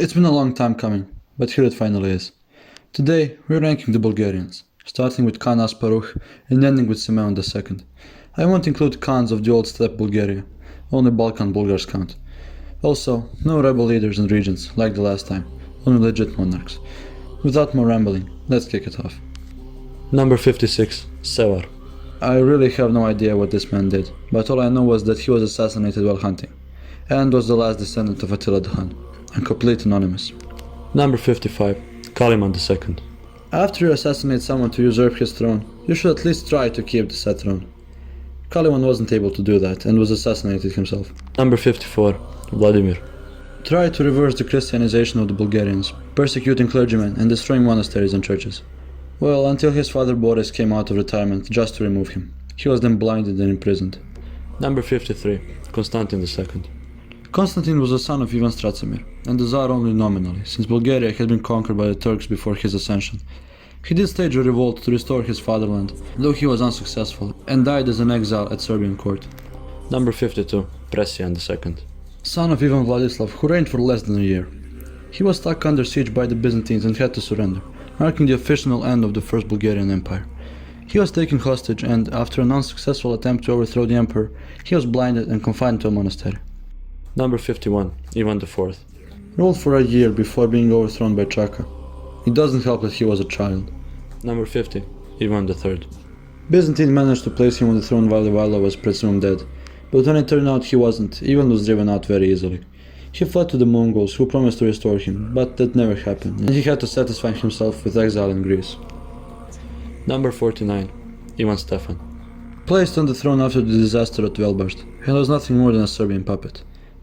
It's been a long time coming, but here it finally is. Today, we're ranking the Bulgarians, starting with Khan Asparuh and ending with Simeon II. I won't include Khans of the old steppe Bulgaria, only Balkan Bulgars count. Also, no rebel leaders and regions, like the last time, only legit monarchs. Without more rambling, let's kick it off. Number 56, Sevar. I really have no idea what this man did, but all I know was that he was assassinated while hunting, and was the last descendant of Attila the Hun, and completely anonymous. Number 55, Kaliman II. After you assassinate someone to usurp his throne, you should at least try to keep the said throne. Kaliman wasn't able to do that and was assassinated himself. Number 54, Vladimir. Tried to reverse the Christianization of the Bulgarians, persecuting clergymen and destroying monasteries and churches. Well, until his father Boris came out of retirement just to remove him. He was then blinded and imprisoned. Number 53, Constantine II. Constantine was the son of Ivan Stracimir, and the Tsar only nominally, since Bulgaria had been conquered by the Turks before his ascension. He did stage a revolt to restore his fatherland, though he was unsuccessful, and died as an exile at Serbian court. Number 52, Presian II. Son of Ivan Vladislav, who reigned for less than a year. He was stuck under siege by the Byzantines and had to surrender, marking the official end of the First Bulgarian Empire. He was taken hostage and, after an unsuccessful attempt to overthrow the emperor, he was blinded and confined to a monastery. Number 51, Ivan IV. Ruled for a year before being overthrown by Chaka. It doesn't help that he was a child. Number 50, Ivan III. Byzantine managed to place him on the throne while Ivailo was presumed dead, but when it turned out he wasn't, Ivan was driven out very easily. He fled to the Mongols, who promised to restore him, but that never happened, and he had to satisfy himself with exile in Greece. Number 49, Ivan Stefan. Placed on the throne after the disaster at Velbast, he was nothing more than a Serbian puppet.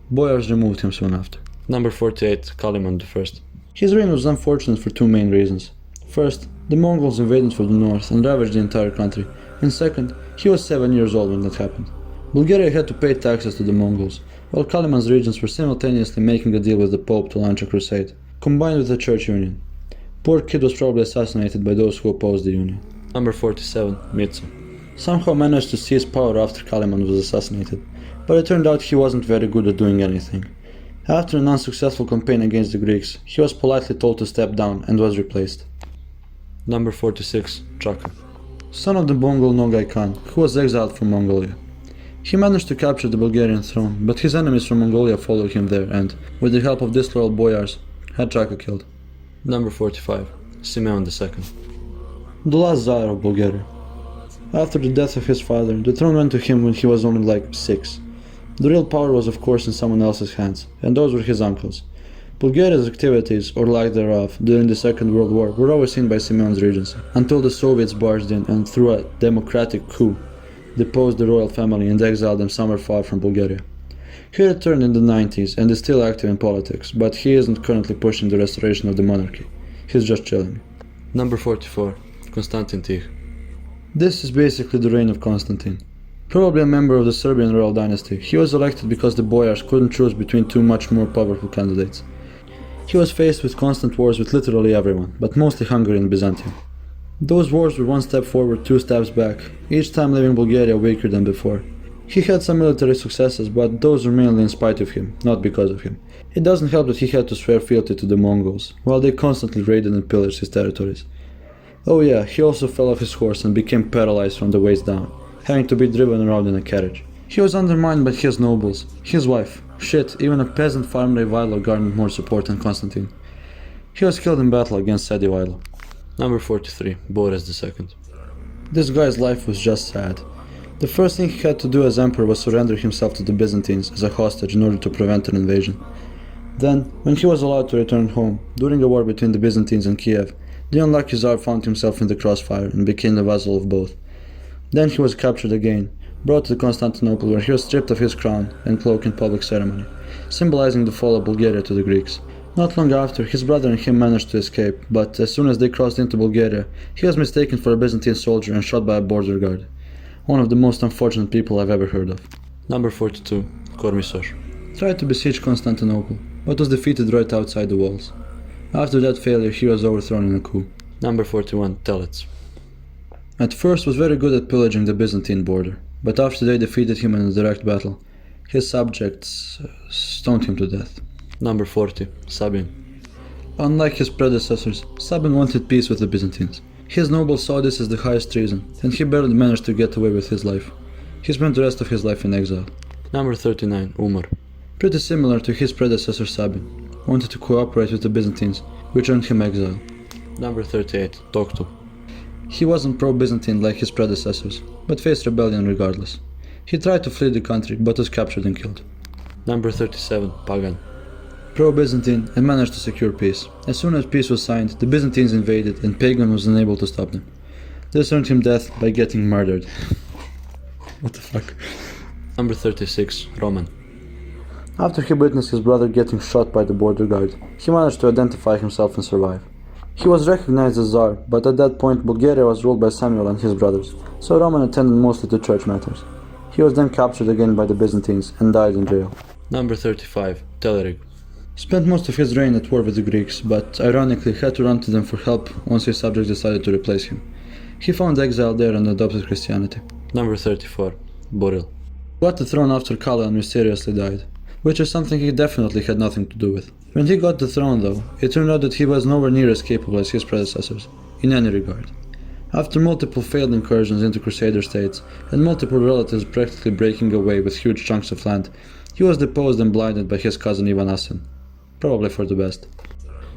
Boyars removed him soon after. Number 48, Kaliman I. His reign was unfortunate for two main reasons. First, the Mongols invaded from the north and ravaged the entire country, and second, he was 7 years old when that happened. Bulgaria had to pay taxes to the Mongols, while Kaliman's regions were simultaneously making a deal with the Pope to launch a crusade, combined with the church union. Poor kid was probably assassinated by those who opposed the union. Number 47, Mitsu. Somehow managed to seize power after Kaliman was assassinated, but it turned out he wasn't very good at doing anything. After an unsuccessful campaign against the Greeks, he was politely told to step down and was replaced. Number 46, Chaka. Son of the Mongol Nogai Khan, who was exiled from Mongolia. He managed to capture the Bulgarian throne, but his enemies from Mongolia followed him there and, with the help of disloyal boyars, had Chaka killed. Number 45, Simeon II. The last Tsar of Bulgaria. After the death of his father, the throne went to him when he was only like 6. The real power was of course in someone else's hands, and those were his uncles. Bulgaria's activities, or lack thereof, during the Second World War were overseen by Simeon's regency, until the Soviets barged in and through a democratic coup, deposed the royal family and exiled them somewhere far from Bulgaria. He returned in the 90s and is still active in politics, but he isn't currently pushing the restoration of the monarchy. He's just chilling. Number 44, Constantine Tih. This is basically the reign of Constantine. Probably a member of the Serbian royal dynasty, he was elected because the boyars couldn't choose between two much more powerful candidates. He was faced with constant wars with literally everyone, but mostly Hungary and Byzantium. Those wars were one step forward, two steps back, each time leaving Bulgaria weaker than before. He had some military successes, but those were mainly in spite of him, not because of him. It doesn't help that he had to swear fealty to the Mongols, while they constantly raided and pillaged his territories. Oh yeah, he also fell off his horse and became paralyzed from the waist down, having to be driven around in a carriage. He was undermined by his nobles, his wife. Shit, even a peasant farmer Ivailo garnered more support than Constantine. He was killed in battle against said Ivailo. Number 43, Boris II. This guy's life was just sad. The first thing he had to do as emperor was surrender himself to the Byzantines as a hostage in order to prevent an invasion. Then, when he was allowed to return home, during a war between the Byzantines and Kiev, the unlucky Tsar found himself in the crossfire and became the vassal of both. Then he was captured again, brought to Constantinople where he was stripped of his crown and cloak in public ceremony, symbolizing the fall of Bulgaria to the Greeks. Not long after, his brother and him managed to escape, but as soon as they crossed into Bulgaria, he was mistaken for a Byzantine soldier and shot by a border guard. One of the most unfortunate people I've ever heard of. Number 42, Kormisor. Tried to besiege Constantinople, but was defeated right outside the walls. After that failure, he was overthrown in a coup. Number 41, Telets. At first was very good at pillaging the Byzantine border, but after they defeated him in a direct battle, his subjects stoned him to death. Number 40, Sabine. Unlike his predecessors, Sabin wanted peace with the Byzantines. His nobles saw this as the highest treason, and he barely managed to get away with his life. He spent the rest of his life in exile. Number 39, Umar. Pretty similar to his predecessor Sabin, wanted to cooperate with the Byzantines, which earned him exile. Number 38, Toktu. He wasn't pro-Byzantine like his predecessors, but faced rebellion regardless. He tried to flee the country, but was captured and killed. Number 37, Pagan. Pro-Byzantine and managed to secure peace. As soon as peace was signed, the Byzantines invaded and Pagan was unable to stop them. This earned him death by getting murdered. What the fuck? Number 36, Roman. After he witnessed his brother getting shot by the border guard, he managed to identify himself and survive. He was recognized as Tsar, but at that point Bulgaria was ruled by Samuel and his brothers, so Roman attended mostly to church matters. He was then captured again by the Byzantines and died in jail. Number 35, Telerik. Spent most of his reign at war with the Greeks, but ironically had to run to them for help once his subjects decided to replace him. He found exile there and adopted Christianity. Number 34, Boril. Got the throne after Kalayan mysteriously died, which is something he definitely had nothing to do with. When he got the throne though, it turned out that he was nowhere near as capable as his predecessors, in any regard. After multiple failed incursions into Crusader states, and multiple relatives practically breaking away with huge chunks of land, he was deposed and blinded by his cousin Ivan Asen. Probably for the best.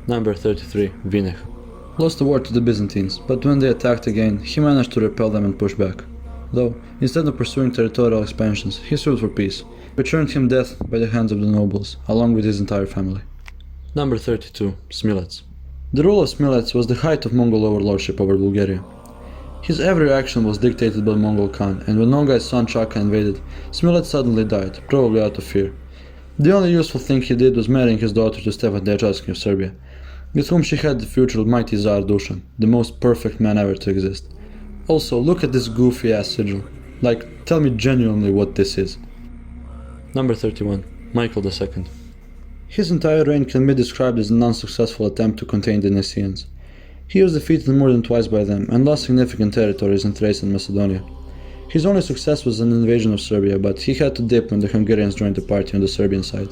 Number 33, Vineh. Lost the war to the Byzantines, but when they attacked again, he managed to repel them and push back. Though, instead of pursuing territorial expansions, he sued for peace, which earned him death by the hands of the nobles, along with his entire family. Number 32, Smilets. The rule of Smilets was the height of Mongol overlordship over Bulgaria. His every action was dictated by Mongol Khan, and when Nogai's son Chaka invaded, Smilets suddenly died, probably out of fear. The only useful thing he did was marrying his daughter to Stefan Dyachatsky of Serbia, with whom she had the future mighty Tsar Dusan, the most perfect man ever to exist. Also, look at this goofy ass sigil. Like, tell me genuinely what this is. Number 31, Michael II. His entire reign can be described as an unsuccessful attempt to contain the Nicaeans. He was defeated more than twice by them and lost significant territories in Thrace and Macedonia. His only success was an invasion of Serbia, but he had to dip when the Hungarians joined the party on the Serbian side.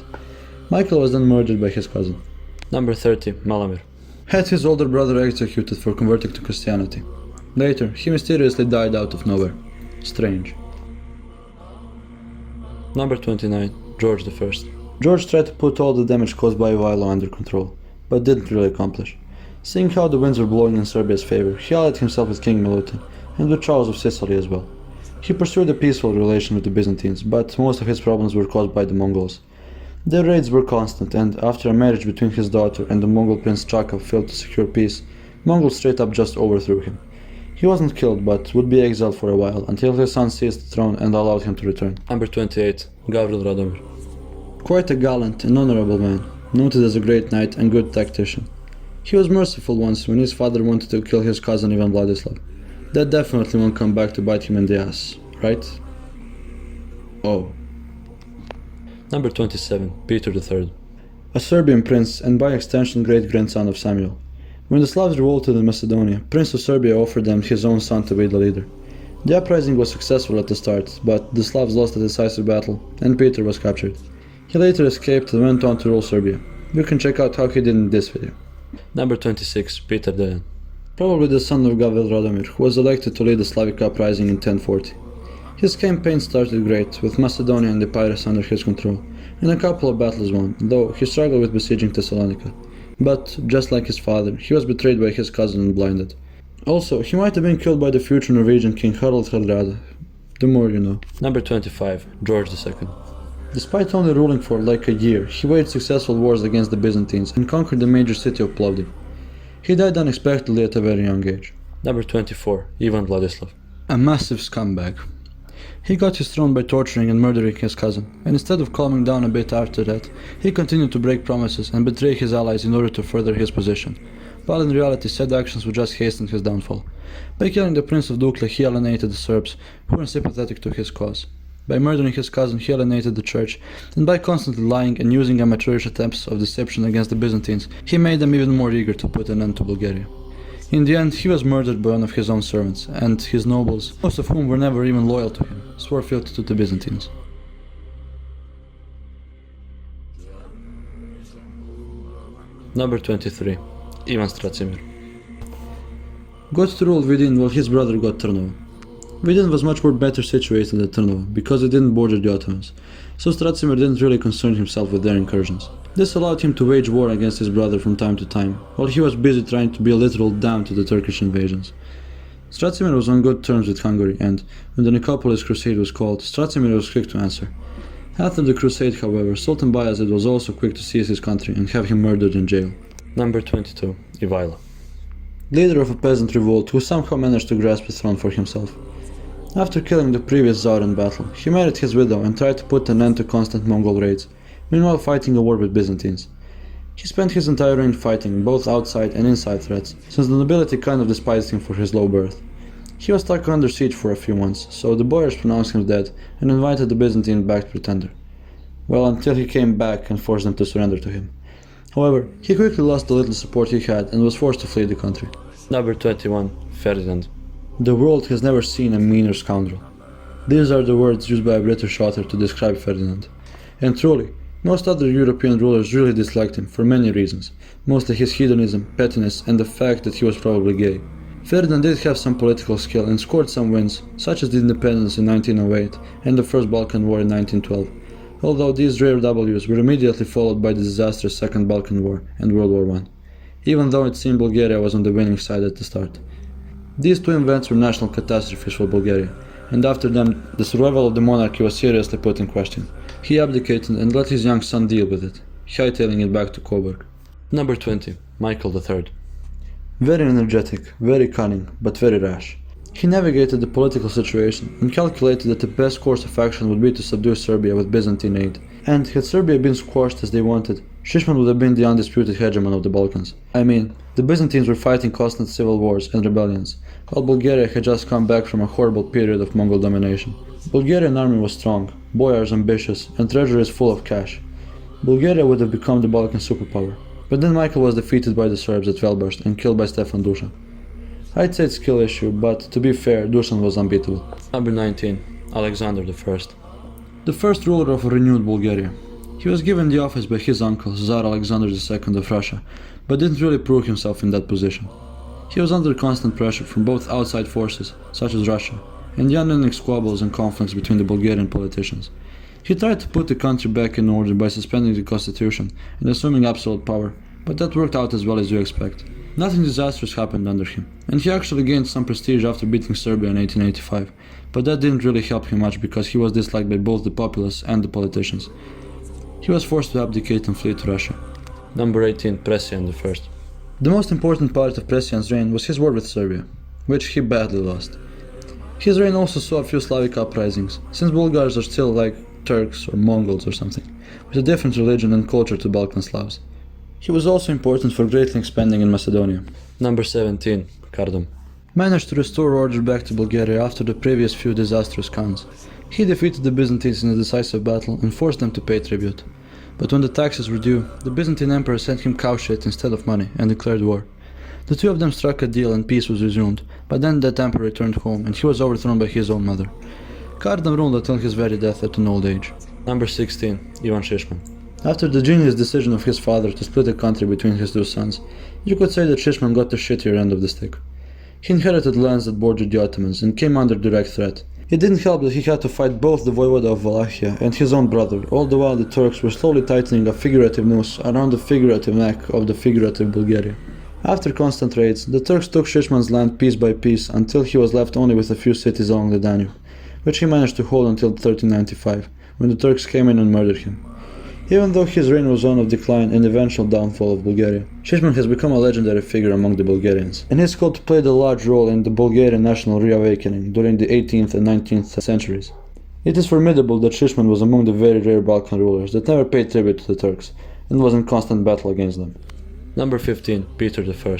Michael was then murdered by his cousin. Number 30, Malamir. Had his older brother executed for converting to Christianity. Later, he mysteriously died out of nowhere. Strange. Number 29, George I. George tried to put all the damage caused by Ivailo under control, but didn't really accomplish. Seeing how the winds were blowing in Serbia's favor, he allied himself with King Milutin, and with Charles of Sicily as well. He pursued a peaceful relation with the Byzantines, but most of his problems were caused by the Mongols. Their raids were constant, and after a marriage between his daughter and the Mongol prince Chaka failed to secure peace, Mongols straight up just overthrew him. He wasn't killed, but would be exiled for a while, until his son seized the throne and allowed him to return. Number 28, Gavril Radomir. Quite a gallant and honorable man, noted as a great knight and good tactician. He was merciful once when his father wanted to kill his cousin Ivan Vladislav. That definitely won't come back to bite him in the ass, right? Oh. Number 27, Peter III. A Serbian prince and by extension great-grandson of Samuel. When the Slavs revolted in Macedonia, Prince of Serbia offered them his own son to be the leader. The uprising was successful at the start, but the Slavs lost a decisive battle, and Peter was captured. He later escaped and went on to rule Serbia. You can check out how he did in this video. Number 26, Peter Dejan. Probably the son of Gavril Radomir, who was elected to lead the Slavic uprising in 1040. His campaign started great, with Macedonia and Epirus under his control, and a couple of battles won, though he struggled with besieging Thessalonica. But, just like his father, he was betrayed by his cousin and blinded. Also, he might have been killed by the future Norwegian king Harald Hardrada. The more you know. Number 25, George II. Despite only ruling for like a year, he waged successful wars against the Byzantines and conquered the major city of Plovdiv. He died unexpectedly at a very young age. Number 24, Ivan Vladislav. A massive scumbag. He got his throne by torturing and murdering his cousin, and instead of calming down a bit after that, he continued to break promises and betray his allies in order to further his position, while in reality said actions would just hasten his downfall. By killing the Prince of Dukla, he alienated the Serbs, who were sympathetic to his cause. By murdering his cousin, he alienated the church, and by constantly lying and using amateurish attempts of deception against the Byzantines, he made them even more eager to put an end to Bulgaria. In the end, he was murdered by one of his own servants, and his nobles, most of whom were never even loyal to him, swore fealty to the Byzantines. Number 23. Ivan Stracimir. Got to rule Vidin while his brother got Trnovo. Vidin was much more better situated than Trnovo because it didn't border the Ottomans, so Stracimir didn't really concern himself with their incursions. This allowed him to wage war against his brother from time to time, while he was busy trying to be a literal dam to the Turkish invasions. Stracimir was on good terms with Hungary, and when the Nicopolis Crusade was called, Stracimir was quick to answer. After the crusade, however, Sultan Bayezid was also quick to seize his country and have him murdered in jail. Number 22. Ivaila. Leader of a peasant revolt who somehow managed to grasp the throne for himself. After killing the previous Tsar in battle, he married his widow and tried to put an end to constant Mongol raids, meanwhile fighting a war with Byzantines. He spent his entire reign fighting both outside and inside threats, since the nobility kind of despised him for his low birth. He was stuck under siege for a few months, so the boyars pronounced him dead and invited the Byzantine-backed pretender. Well, until he came back and forced them to surrender to him. However, he quickly lost the little support he had and was forced to flee the country. Number 21. Ferdinand. The world has never seen a meaner scoundrel. These are the words used by a British author to describe Ferdinand. And truly, most other European rulers really disliked him for many reasons, mostly his hedonism, pettiness, and the fact that he was probably gay. Ferdinand did have some political skill and scored some wins, such as the independence in 1908 and the First Balkan War in 1912, although these rare W's were immediately followed by the disastrous Second Balkan War and World War I, even though it seemed Bulgaria was on the winning side at the start. These two events were national catastrophes for Bulgaria, and after them the survival of the monarchy was seriously put in question. He abdicated and let his young son deal with it, hightailing it back to Coburg. Number 20. Michael III. Very energetic, very cunning, but very rash. He navigated the political situation and calculated that the best course of action would be to subdue Serbia with Byzantine aid. And had Serbia been squashed as they wanted, Shishman would have been the undisputed hegemon of the Balkans. I mean, the Byzantines were fighting constant civil wars and rebellions, while Bulgaria had just come back from a horrible period of Mongol domination. Bulgarian army was strong, boyars ambitious, and treasuries full of cash. Bulgaria would have become the Balkan superpower. But then Michael was defeated by the Serbs at Velbast and killed by Stefan Dusan. I'd say it's a skill issue, but to be fair, Dusan was unbeatable. Number 19. Alexander I. The first ruler of a renewed Bulgaria. He was given the office by his uncle, Tsar Alexander II of Russia, but didn't really prove himself in that position. He was under constant pressure from both outside forces, such as Russia, and the unending squabbles and conflicts between the Bulgarian politicians. He tried to put the country back in order by suspending the constitution and assuming absolute power, but that worked out as well as you expect. Nothing disastrous happened under him, and he actually gained some prestige after beating Serbia in 1885, but that didn't really help him much because he was disliked by both the populace and the politicians. He was forced to abdicate and flee to Russia. Number 18. Presian I. The most important part of Presian's reign was his war with Serbia, which he badly lost. His reign also saw a few Slavic uprisings, since Bulgars are still like Turks or Mongols or something, with a different religion and culture to Balkan Slavs. He was also important for greatly expanding in Macedonia. Number 17. Kardom. Managed to restore order back to Bulgaria after the previous few disastrous Khans. He defeated the Byzantines in a decisive battle and forced them to pay tribute. But when the taxes were due, the Byzantine emperor sent him cow shit instead of money and declared war. The two of them struck a deal and peace was resumed, but then that emperor returned home and he was overthrown by his own mother. Kardom ruled until his very death at an old age. Number 16. Ivan Shishman. After the genius decision of his father to split the country between his two sons, you could say that Shishman got the shittier end of the stick. He inherited lands that bordered the Ottomans and came under direct threat. It didn't help that he had to fight both the voivoda of Wallachia and his own brother, all the while the Turks were slowly tightening a figurative noose around the figurative neck of the figurative Bulgaria. After constant raids, the Turks took Shishman's land piece by piece until he was left only with a few cities along the Danube, which he managed to hold until 1395, when the Turks came in and murdered him. Even though his reign was one of decline and eventual downfall of Bulgaria, Shishman has become a legendary figure among the Bulgarians, and his cult played a large role in the Bulgarian national reawakening during the 18th and 19th centuries. It is formidable that Shishman was among the very rare Balkan rulers that never paid tribute to the Turks, and was in constant battle against them. Number 15. Peter I.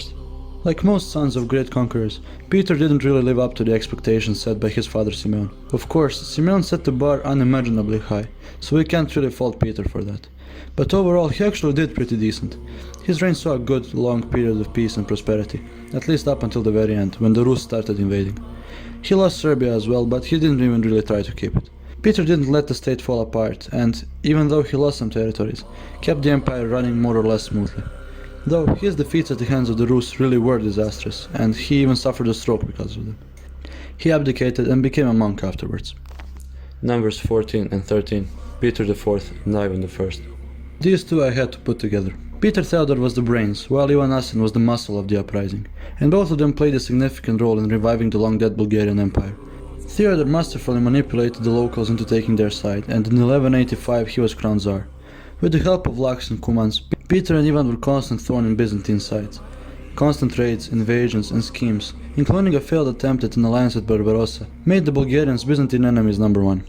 Like most sons of great conquerors, Peter didn't really live up to the expectations set by his father Simeon. Of course, Simeon set the bar unimaginably high, so we can't really fault Peter for that. But overall, he actually did pretty decent. His reign saw a good, long period of peace and prosperity, at least up until the very end, when the Rus started invading. He lost Serbia as well, but he didn't even really try to keep it. Peter didn't let the state fall apart, and, even though he lost some territories, kept the empire running more or less smoothly. Though his defeats at the hands of the Rus really were disastrous, and he even suffered a stroke because of them. He abdicated and became a monk afterwards. Numbers 14 and 13, Peter IV and Ivan I. These two I had to put together. Peter Theodore was the brains, while Ivan Asen was the muscle of the uprising, and both of them played a significant role in reviving the long-dead Bulgarian Empire. Theodore masterfully manipulated the locals into taking their side, and in 1185 he was crowned Tsar. With the help of Laks and Cumans, Peter and Ivan were constant thorn in Byzantine sides. Constant raids, invasions, and schemes, including a failed attempt at an alliance with Barbarossa, made the Bulgarians Byzantine enemies number one.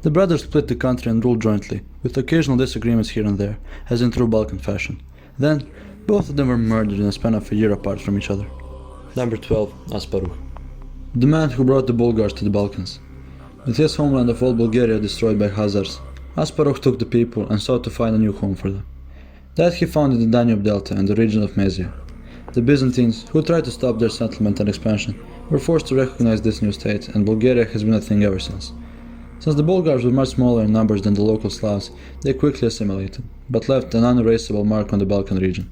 The brothers split the country and ruled jointly, with occasional disagreements here and there, as in true Balkan fashion. Then, both of them were murdered in a span of a year apart from each other. Number 12, Asparuh. The man who brought the Bulgars to the Balkans. With his homeland of old Bulgaria destroyed by Khazars, Asparuh took the people and sought to find a new home for them. That he found in the Danube Delta and the region of Mysia. The Byzantines, who tried to stop their settlement and expansion, were forced to recognize this new state, and Bulgaria has been a thing ever since. Since the Bulgars were much smaller in numbers than the local Slavs, they quickly assimilated, but left an unerasable mark on the Balkan region.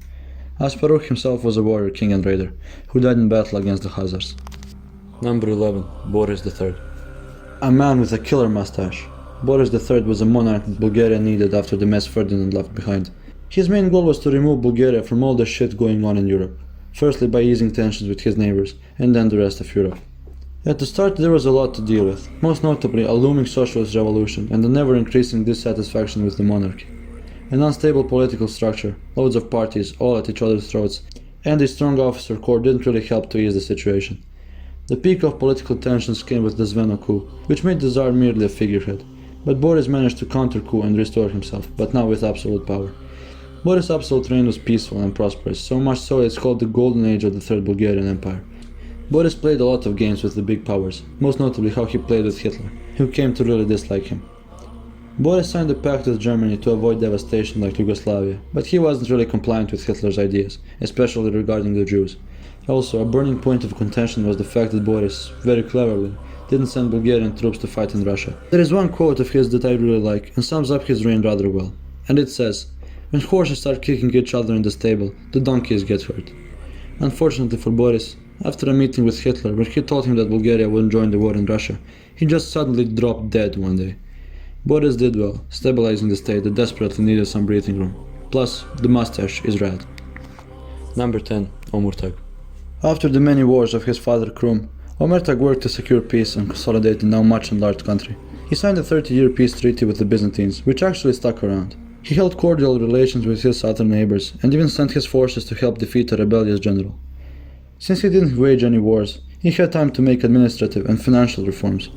Asparuh himself was a warrior king and raider, who died in battle against the Khazars. Number 11, Boris III. A man with a killer mustache. Boris III was a monarch that Bulgaria needed after the mess Ferdinand left behind. His main goal was to remove Bulgaria from all the shit going on in Europe, firstly by easing tensions with his neighbors, and then the rest of Europe. At the start there was a lot to deal with, most notably a looming socialist revolution and a never-increasing dissatisfaction with the monarchy. An unstable political structure, loads of parties all at each other's throats, and a strong officer corps didn't really help to ease the situation. The peak of political tensions came with the Zveno coup, which made the Tsar merely a figurehead, but Boris managed to counter-coup and restore himself, but now with absolute power. Boris' absolute reign was peaceful and prosperous, so much so it's called the Golden Age of the Third Bulgarian Empire. Boris played a lot of games with the big powers, most notably how he played with Hitler, who came to really dislike him. Boris signed a pact with Germany to avoid devastation like Yugoslavia, but he wasn't really compliant with Hitler's ideas, especially regarding the Jews. Also, a burning point of contention was the fact that Boris, very cleverly, didn't send Bulgarian troops to fight in Russia. There is one quote of his that I really like and sums up his reign rather well, and it says, "When horses start kicking each other in the stable, the donkeys get hurt." Unfortunately for Boris, after a meeting with Hitler where he told him that Bulgaria wouldn't join the war in Russia, he just suddenly dropped dead one day. Boris did well, stabilizing the state that desperately needed some breathing room. Plus, the mustache is rad. Number 10, Omurtag. After the many wars of his father Krum, Omertag worked to secure peace and consolidate the now much enlarged country. He signed a 30-year peace treaty with the Byzantines, which actually stuck around. He held cordial relations with his southern neighbors and even sent his forces to help defeat a rebellious general. Since he didn't wage any wars, he had time to make administrative and financial reforms,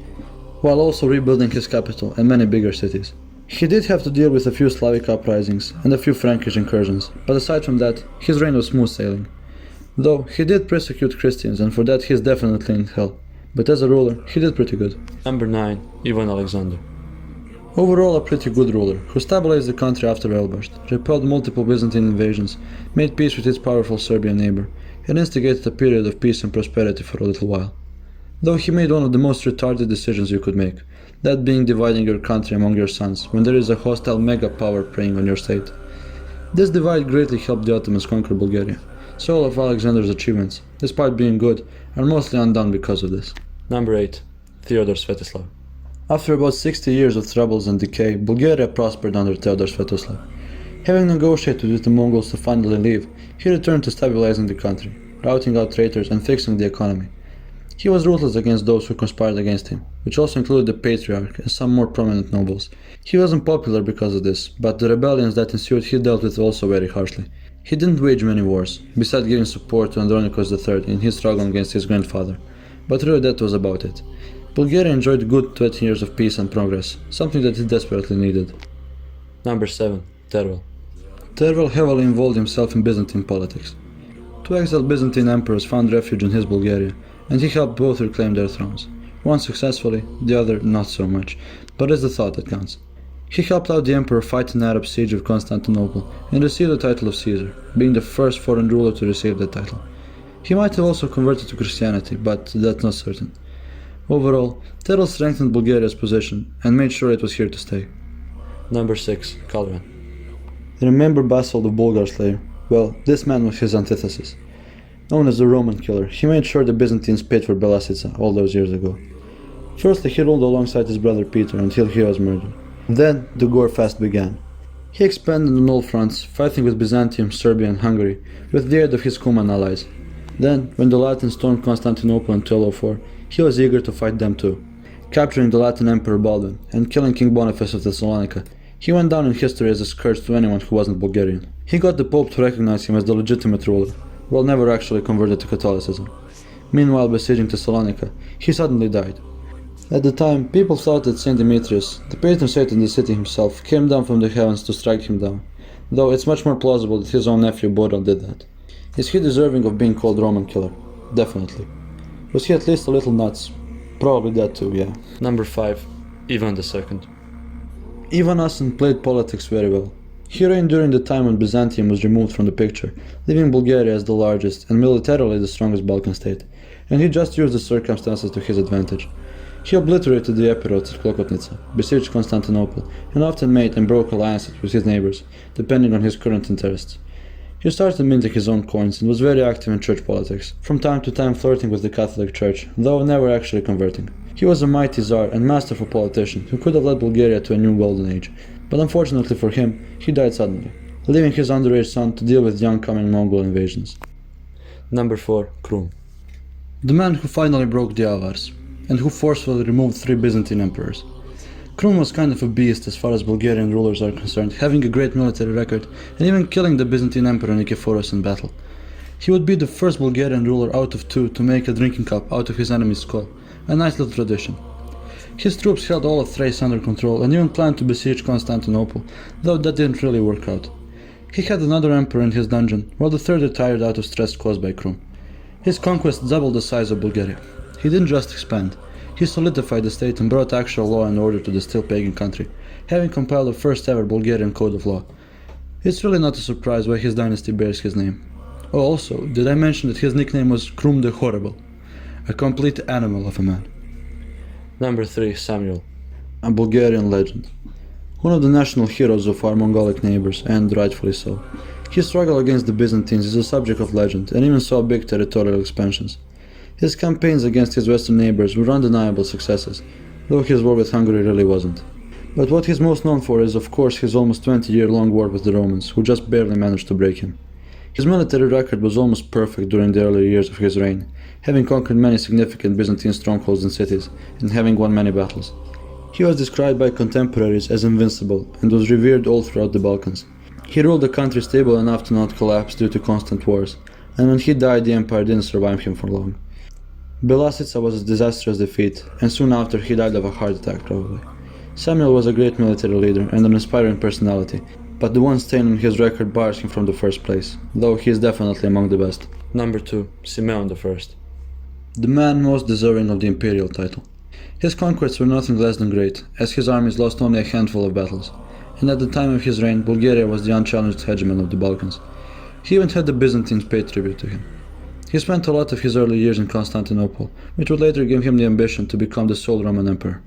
while also rebuilding his capital and many bigger cities. He did have to deal with a few Slavic uprisings and a few Frankish incursions, but aside from that, his reign was smooth sailing. Though he did persecute Christians, and for that he is definitely in hell, but as a ruler, he did pretty good. Number 9, Ivan Alexander. Overall a pretty good ruler, who stabilized the country after Elbasht, repelled multiple Byzantine invasions, made peace with his powerful Serbian neighbor, and instigated a period of peace and prosperity for a little while. Though he made one of the most retarded decisions you could make, that being dividing your country among your sons when there is a hostile mega power preying on your state. This divide greatly helped the Ottomans conquer Bulgaria, so all of Alexander's achievements, despite being good, are mostly undone because of this. Number 8, Theodore Svetoslav. After about 60 years of troubles and decay, Bulgaria prospered under Theodore Svetoslav. Having negotiated with the Mongols to finally leave, he returned to stabilizing the country, routing out traitors and fixing the economy. He was ruthless against those who conspired against him, which also included the Patriarch and some more prominent nobles. He wasn't popular because of this, but the rebellions that ensued he dealt with also very harshly. He didn't wage many wars, besides giving support to Andronikos III in his struggle against his grandfather, but really that was about it. Bulgaria enjoyed a good 20 years of peace and progress, something that it desperately needed. Number 7, Tervel. Tervel heavily involved himself in Byzantine politics. Two exiled Byzantine emperors found refuge in his Bulgaria, and he helped both reclaim their thrones. One successfully, the other not so much, but it's the thought that counts. He helped out the emperor fight an Arab siege of Constantinople and received the title of Caesar, being the first foreign ruler to receive that title. He might have also converted to Christianity, but that's not certain. Overall, Tervel strengthened Bulgaria's position and made sure it was here to stay. Number 6, Kalran. Remember Basil the Bulgar slayer? Well, this man was his antithesis. Known as the Roman killer, he made sure the Byzantines paid for Belasica all those years ago. Firstly, he ruled alongside his brother Peter until he was murdered. Then, the Gore Fest began. He expanded on all fronts, fighting with Byzantium, Serbia and Hungary, with the aid of his Cuman allies. Then, when the Latins stormed Constantinople in 1204, he was eager to fight them too. Capturing the Latin Emperor Baldwin and killing King Boniface of Thessalonica, he went down in history as a scourge to anyone who wasn't Bulgarian. He got the Pope to recognize him as the legitimate ruler, while never actually converted to Catholicism. Meanwhile, besieging Thessalonica, he suddenly died. At the time, people thought that Saint Demetrius, the patron saint of the city himself, came down from the heavens to strike him down, though it's much more plausible that his own nephew Boral did that. Is he deserving of being called Roman killer? Definitely. Was he at least a little nuts? Probably that too, yeah. Number 5. Ivan II. Ivan Asen played politics very well. He reigned during the time when Byzantium was removed from the picture, leaving Bulgaria as the largest and militarily the strongest Balkan state, and he just used the circumstances to his advantage. He obliterated the epirotes at Klokotnica, besieged Constantinople, and often made and broke alliances with his neighbors, depending on his current interests. He started minting his own coins and was very active in church politics, from time to time flirting with the Catholic Church, though never actually converting. He was a mighty czar and masterful politician who could have led Bulgaria to a new golden age, but unfortunately for him, he died suddenly, leaving his underage son to deal with the oncoming Mongol invasions. Number 4. Krum. The man who finally broke the Avars, and who forcefully removed 3 Byzantine emperors. Krum was kind of a beast as far as Bulgarian rulers are concerned, having a great military record, and even killing the Byzantine emperor Nikephoros in battle. He would be the first Bulgarian ruler out of 2 to make a drinking cup out of his enemy's skull, a nice little tradition. His troops held all of Thrace under control and even planned to besiege Constantinople, though that didn't really work out. He had another emperor in his dungeon, while the third retired out of stress caused by Krum. His conquest doubled the size of Bulgaria. He didn't just expand, he solidified the state and brought actual law and order to the still pagan country, having compiled the first ever Bulgarian code of law. It's really not a surprise why his dynasty bears his name. Oh, also, did I mention that his nickname was Krum the Horrible? A complete animal of a man. Number 3. Samuel. A Bulgarian legend. One of the national heroes of our Mongolic neighbors, and rightfully so. His struggle against the Byzantines is a subject of legend, and even saw big territorial expansions. His campaigns against his western neighbors were undeniable successes, though his war with Hungary really wasn't. But what he's most known for is of course his almost 20-year-long war with the Romans, who just barely managed to break him. His military record was almost perfect during the early years of his reign, having conquered many significant Byzantine strongholds and cities, and having won many battles. He was described by contemporaries as invincible, and was revered all throughout the Balkans. He ruled the country stable enough to not collapse due to constant wars, and when he died the empire didn't survive him for long. Belasica was a disastrous defeat, and soon after he died of a heart attack probably. Samuel was a great military leader and an inspiring personality, but the one stain on his record bars him from the first place, though he is definitely among the best. Number 2. Simeon I. The man most deserving of the imperial title. His conquests were nothing less than great, as his armies lost only a handful of battles, and at the time of his reign Bulgaria was the unchallenged hegemon of the Balkans. He even had the Byzantines pay tribute to him. He spent a lot of his early years in Constantinople, which would later give him the ambition to become the sole Roman emperor.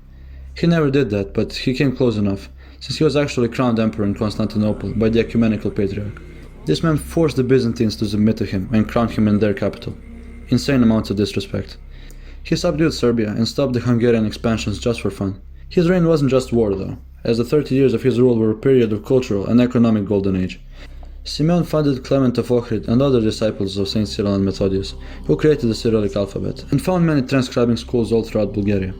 He never did that, but he came close enough, since he was actually crowned emperor in Constantinople by the ecumenical patriarch. This man forced the Byzantines to submit to him and crown him in their capital. Insane amounts of disrespect. He subdued Serbia and stopped the Hungarian expansions just for fun. His reign wasn't just war though, as the 30 years of his rule were a period of cultural and economic golden age. Simeon funded Clement of Ohrid and other disciples of Saint Cyril and Methodius, who created the Cyrillic alphabet, and found many transcribing schools all throughout Bulgaria.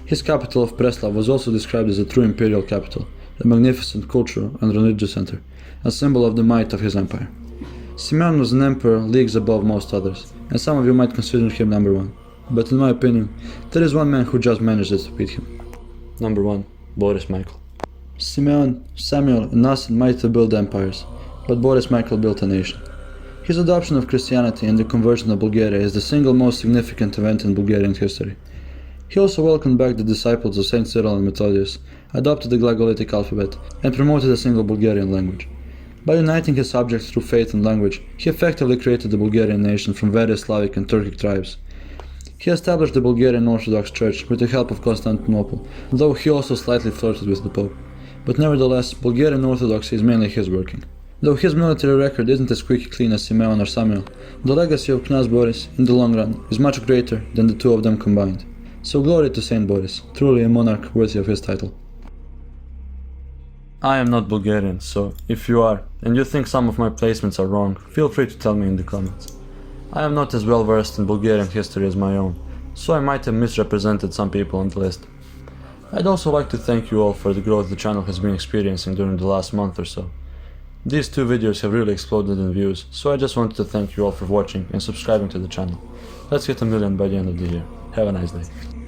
His capital of Preslav was also described as a true imperial capital, a magnificent cultural and religious center, a symbol of the might of his empire. Simeon was an emperor leagues above most others, and some of you might consider him number 1. But in my opinion, there is one man who just manages to beat him. Number 1. Boris Michael. Simeon, Samuel, and Asen might have built empires, but Boris Michael built a nation. His adoption of Christianity and the conversion of Bulgaria is the single most significant event in Bulgarian history. He also welcomed back the disciples of Saint Cyril and Methodius, adopted the Glagolitic alphabet, and promoted a single Bulgarian language. By uniting his subjects through faith and language, he effectively created the Bulgarian nation from various Slavic and Turkic tribes. He established the Bulgarian Orthodox Church with the help of Constantinople, though he also slightly flirted with the Pope. But nevertheless, Bulgarian Orthodoxy is mainly his working. Though his military record isn't as quick and clean as Simeon or Samuel, the legacy of Knyaz Boris, in the long run, is much greater than the two of them combined. So glory to Saint Boris, truly a monarch worthy of his title. I am not Bulgarian, so if you are, and you think some of my placements are wrong, feel free to tell me in the comments. I am not as well versed in Bulgarian history as my own, so I might have misrepresented some people on the list. I'd also like to thank you all for the growth the channel has been experiencing during the last month or so. These two videos have really exploded in views, so I just wanted to thank you all for watching and subscribing to the channel. Let's hit 1 million by the end of the year. Have a nice day.